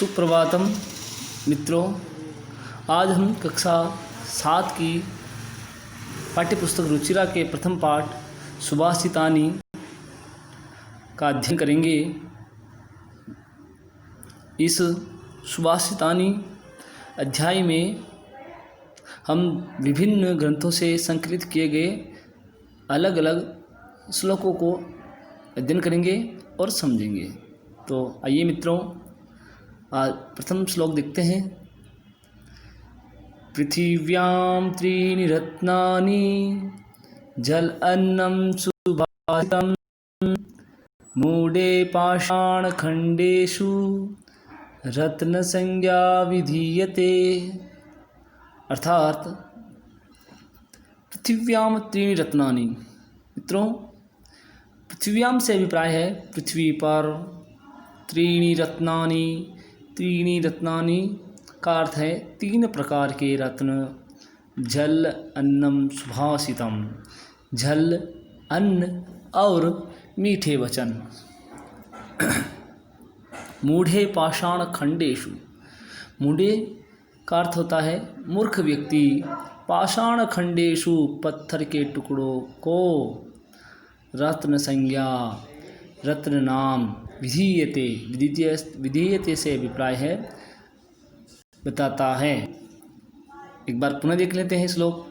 सुप्रभातम मित्रों, आज हम कक्षा 7 की पाठ्यपुस्तक रुचिरा के प्रथम पाठ सुभाषितानि का अध्ययन करेंगे। इस सुभाषितानि अध्याय में हम विभिन्न ग्रंथों से संकलित किए गए अलग अलग श्लोकों को अध्ययन करेंगे और समझेंगे। तो आइए मित्रों, आज प्रथम श्लोक देखते हैं। पृथिव्यां त्रीणि रत्नानि जल अन्नं सुभाषितं मूढे पाषाणखण्डेषु रत्नसंज्ञा विधीयते। अर्थात पृथिव्याम त्रीणि रत्नानि। मित्रों, पृथिव्याम से अभिप्राय है पृथ्वी पर। त्रीणि रत्नानि, त्रीणि रत्नानि का अर्थ है 3 प्रकार के रत्न। जल अन्नम सुभाषितम, जल अन्न और मीठे वचन। मूढ़े पाषाण खंडेषु, मूढ़े का अर्थ होता है मूर्ख व्यक्ति। पाषाण खंडेषु, पत्थर के टुकड़ों को। रत्न संज्ञा, रत्न नाम। विधीयते, विधीयते से अभिप्राय है बताता है। एक बार पुनः देख लेते हैं श्लोक।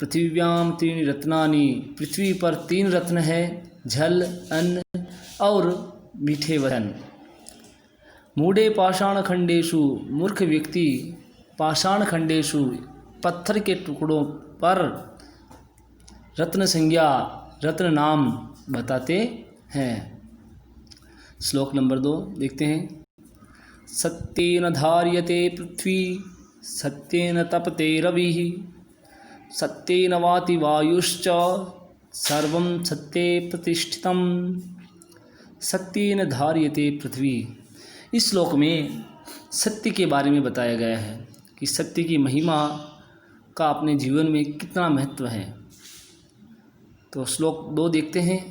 पृथिव्याम त्रीणि रत्नानि, पृथ्वी पर 3 रत्न है, जल, अन्न और मीठे वचन। मूढ़े पाषाण खंडेषु, मूर्ख व्यक्ति पाषाण खंडेषु, पत्थर के टुकड़ों पर। रत्न संज्ञा, रत्न नाम बताते हैं। श्लोक नंबर 2 देखते हैं। सत्येन धार्यते पृथ्वी, सत्येन तपते रविः, सत्येन वाति वायुश्च, सर्वं सत्ये प्रतिष्ठितम्। सत्येन धार्यते पृथ्वी। इस श्लोक में सत्य के बारे में बताया गया है कि सत्य की महिमा का अपने जीवन में कितना महत्व है। तो श्लोक 2 देखते हैं।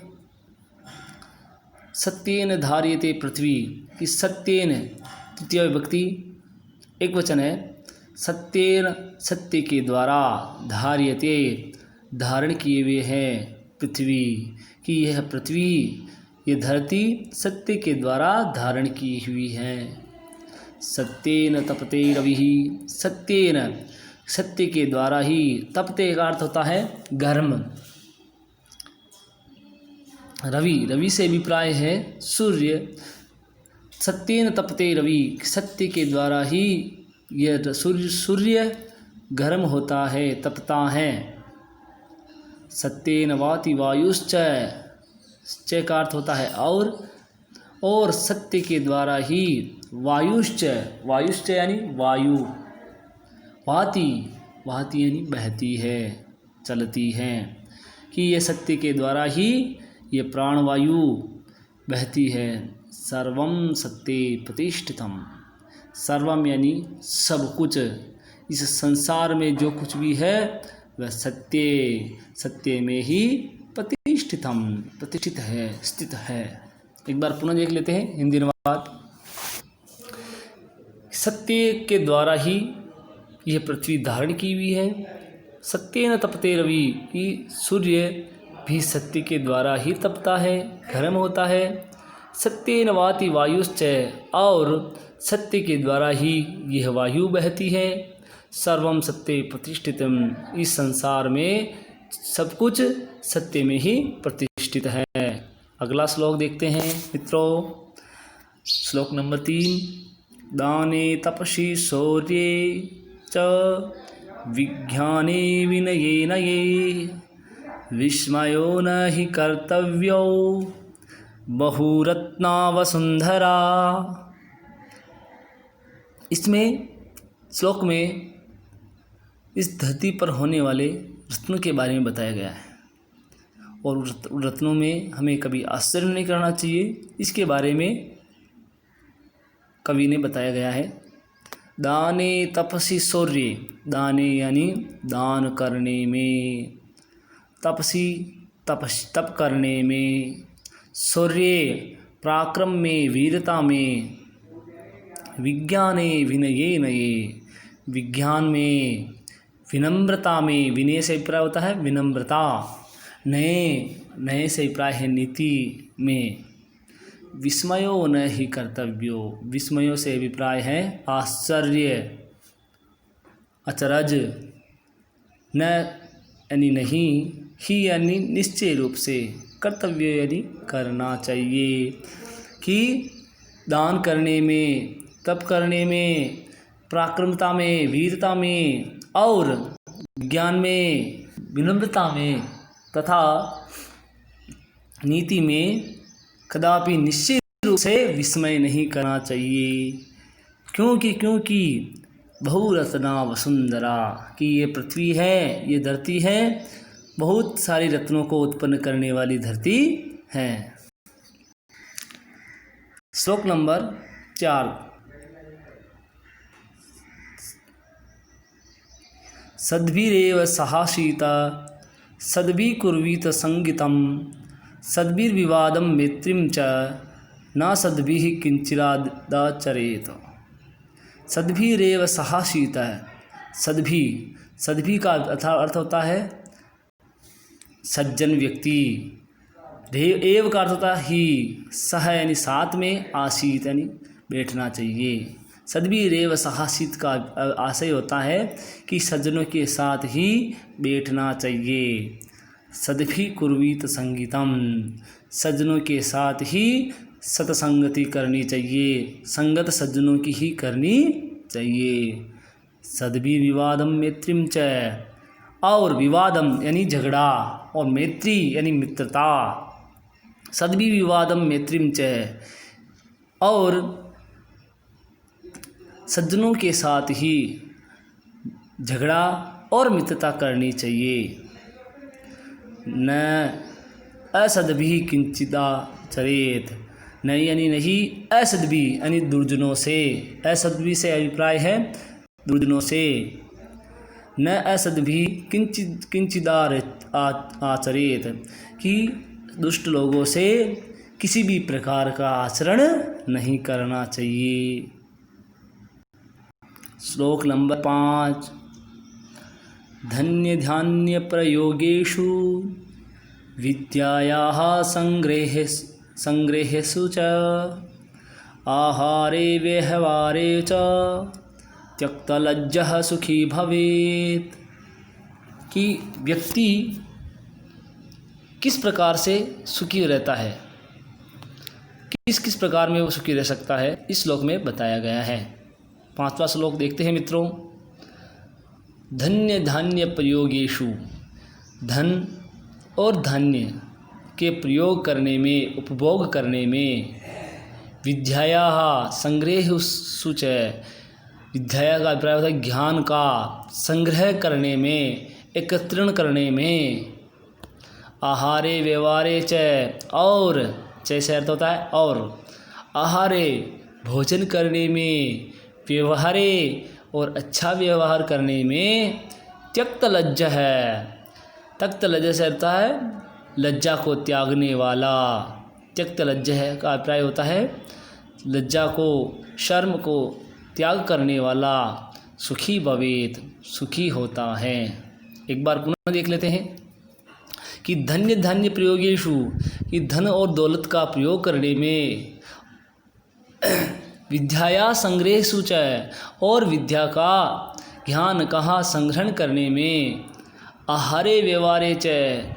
सत्येन धार्यते पृथ्वी, कि सत्येन तृतीय विभक्ति एक वचन है। सत्येन, सत्य के द्वारा, धार्यते धारण किए हुए है पृथ्वी, कि यह पृथ्वी, यह धरती सत्य के द्वारा धारण की हुई है। सत्येन तपते रविः, सत्येन सत्य के द्वारा ही। तपते का अर्थ होता है गर्म। रवि, रवि से अभिप्राय है सूर्य। सत्येन तपते रवि, सत्य के द्वारा ही यह सूर्य गर्म होता है, तपता है। सत्येन वाति वायुश्च, च का अर्थ होता है और सत्य के द्वारा ही वायुश्च, वायुश्च यानी वायु। वाति, वाति यानी बहती है, चलती है, कि यह सत्य के द्वारा ही ये प्राणवायु बहती है। सर्वम सत्ये प्रतिष्ठितम, सर्वम यानी सब कुछ। इस संसार में जो कुछ भी है वह सत्य, सत्य में ही प्रतिष्ठितम, प्रतिष्ठित है, स्थित है। एक बार पुनः देख लेते हैं हिंदी अनुवाद। सत्य के द्वारा ही यह पृथ्वी धारण की हुई है। सत्येन तपते रवि, कि सूर्य भी सत्य के द्वारा ही तपता है, गर्म होता है। सत्येन वाति वायुश्च, और सत्य के द्वारा ही यह वायु बहती है। सर्वम सत्ये प्रतिष्ठितम, इस संसार में सब कुछ सत्य में ही प्रतिष्ठित है। अगला श्लोक देखते हैं मित्रों। श्लोक नंबर 3। दाने तपसि शौर्ये च विज्ञाने विनयेन ये, विस्मयो न हि कर्तव्यो बहुरत्ना वसुंधरा। इसमें श्लोक में इस धरती पर होने वाले रत्नों के बारे में बताया गया है, और रत्नों में हमें कभी आश्चर्य नहीं करना चाहिए। इसके बारे में कवि ने बताया गया है। दाने तपसि शौर्ये, दाने यानी दान करने में, तपसी तप करने में, शौर्य पराक्रम में, वीरता में, विज्ञाने विनयेन ये, विज्ञान में विनम्रता में, विनय से अभिप्राय होता है विनम्रता, नए से अभिप्राय है नीति में। विस्मयो न ही कर्तव्यो, विस्मयों से अभिप्राय है आश्चर्य, अचरज, न यानी नहीं, ही यानी निश्चय रूप से, कर्तव्य यानी करना चाहिए। कि दान करने में, तप करने में, पराक्रमता में, वीरता में और विज्ञान में, विनम्रता में तथा नीति में कदापि निश्चित रूप से विस्मय नहीं करना चाहिए। क्योंकि बहुरत्ना वसुंधरा, कि ये पृथ्वी है, ये धरती है, बहुत सारी रत्नों को उत्पन्न करने वाली धरती है। श्लोक नंबर 4। सद्भिरेव सहासीत सद्भिकुर्वीत संगितम सद्भिर्विवादं मैत्रीं च न सद्भिः किंचिदाचरेत। सद्भिरेव सहासीत, सद्भि का अर्थ होता है सज्जन व्यक्ति, एव का अर्थ होता है ही, सह यानी साथ में, आसीत यानी बैठना चाहिए। सद्भिरेव सहासीत का आशय होता है कि सज्जनों के साथ ही बैठना चाहिए। सद्भि कुर्वीत संगीतम, सज्जनों के साथ ही सत्संगति करनी चाहिए, संगत सज्जनों की ही करनी चाहिए। सद्भि विवादम मैत्रीं च, और विवादम यानी झगड़ा, और मैत्री यानी मित्रता। सद्भि विवादम मैत्रीं च, और सज्जनों के साथ ही झगड़ा और मित्रता करनी चाहिए। न असद्भि किंचिदाचरेत, नहीं यानी नहीं, असद्भि यानी दुर्जनों से, असद्भि से अभिप्राय है दुर्जनों से। न असद्भि किंचिदार आचरेत, कि दुष्ट लोगों से किसी भी प्रकार का आचरण नहीं करना चाहिए। श्लोक नंबर 5। धन्य ध्यान्य प्रयोगेषु विद्यायाः संग्रहेषु च आहारे व्यवहारे च त्यक्तलज्जः सुखी भवेत्। कि व्यक्ति किस प्रकार से सुखी रहता है, किस प्रकार में वो सुखी रह सकता है, इस श्लोक में बताया गया है। 5वां श्लोक देखते हैं मित्रों। धन्य धान्य प्रयोगेषु, धन और धान्य के प्रयोग करने में, उपभोग करने में, विद्यायाः संग्रहेषु च, विद्या का अभिप्राय होता है ज्ञान का संग्रह करने में, एकत्रण करने में, आहारे व्यवहारे च, और जैसे अर्थ होता है और, आहारे भोजन करने में, व्यवहारे और अच्छा व्यवहार करने में, त्यक्त लज्जा है, त्यक्त लज्जा से अर्थ है लज्जा को त्यागने वाला। त्यक्त लज्जा है का अभिप्राय होता है लज्जा को, शर्म को त्याग करने वाला। सुखी भवेत, सुखी होता है। एक बार पुनः देख लेते हैं कि धन्य धान्य प्रयोगेषु, कि धन और दौलत का प्रयोग करने में, विद्याया संग्रहेषु च, और विद्या का ज्ञान का संग्रहण करने में, आहारे व्यवहारे च,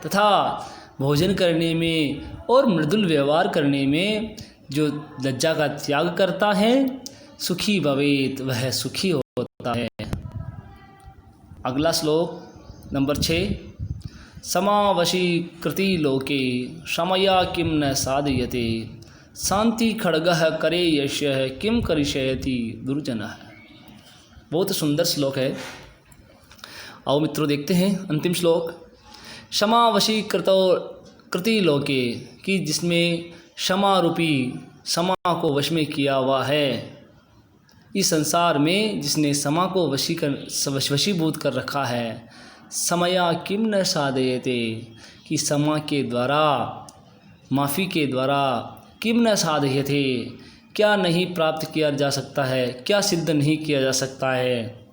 तथा भोजन करने में और मृदुल व्यवहार करने में जो लज्जा का त्याग करता है, सुखी भवेत, वह सुखी होता है। अगला श्लोक नंबर 6। समावशीकृति लोके शमया किं न साधयते शांति खड्गः करे यशः किं करिष्यति दुर्जनः। बहुत सुंदर श्लोक है। आओ मित्रों देखते हैं अंतिम श्लोक। क्षमावशीकृति लोके, कि जिसमें क्षमा रूपी क्षमा को वश में किया हुआ है, इस संसार में जिसने क्षमा को वशीभूत कर रखा है। समया किम न साधयते, कि क्षमा के द्वारा, माफ़ी के द्वारा, किम न साधयते, क्या नहीं प्राप्त किया जा सकता है, क्या सिद्ध नहीं किया जा सकता है।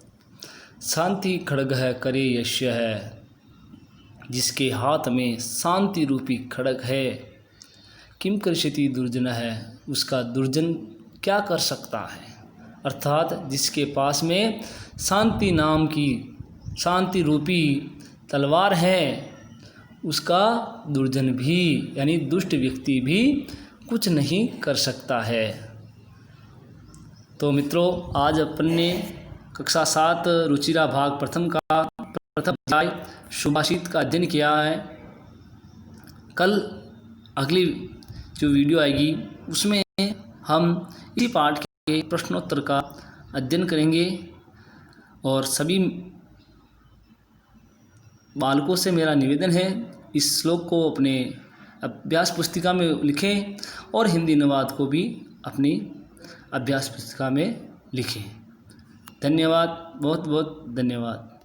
शांति खड्ग है करे यश्य है, जिसके हाथ में शांति रूपी खड्ग है। किम करशति दुर्जन है, उसका दुर्जन क्या कर सकता है। अर्थात जिसके पास में शांति नाम की शांति रूपी तलवार है, उसका दुर्जन भी यानी दुष्ट व्यक्ति भी कुछ नहीं कर सकता है। तो मित्रों, आज अपन ने कक्षा 7 रुचिरा भाग प्रथम का प्रथम अध्याय सुभाषित का अध्ययन किया है। कल अगली जो वीडियो आएगी उसमें हम इसी पाठ के प्रश्नोत्तर का अध्ययन करेंगे। और सभी बालकों से मेरा निवेदन है, इस श्लोक को अपने अभ्यास पुस्तिका में लिखें और हिंदी अनुवाद को भी अपनी अभ्यास पुस्तिका में लिखें। धन्यवाद, बहुत बहुत धन्यवाद।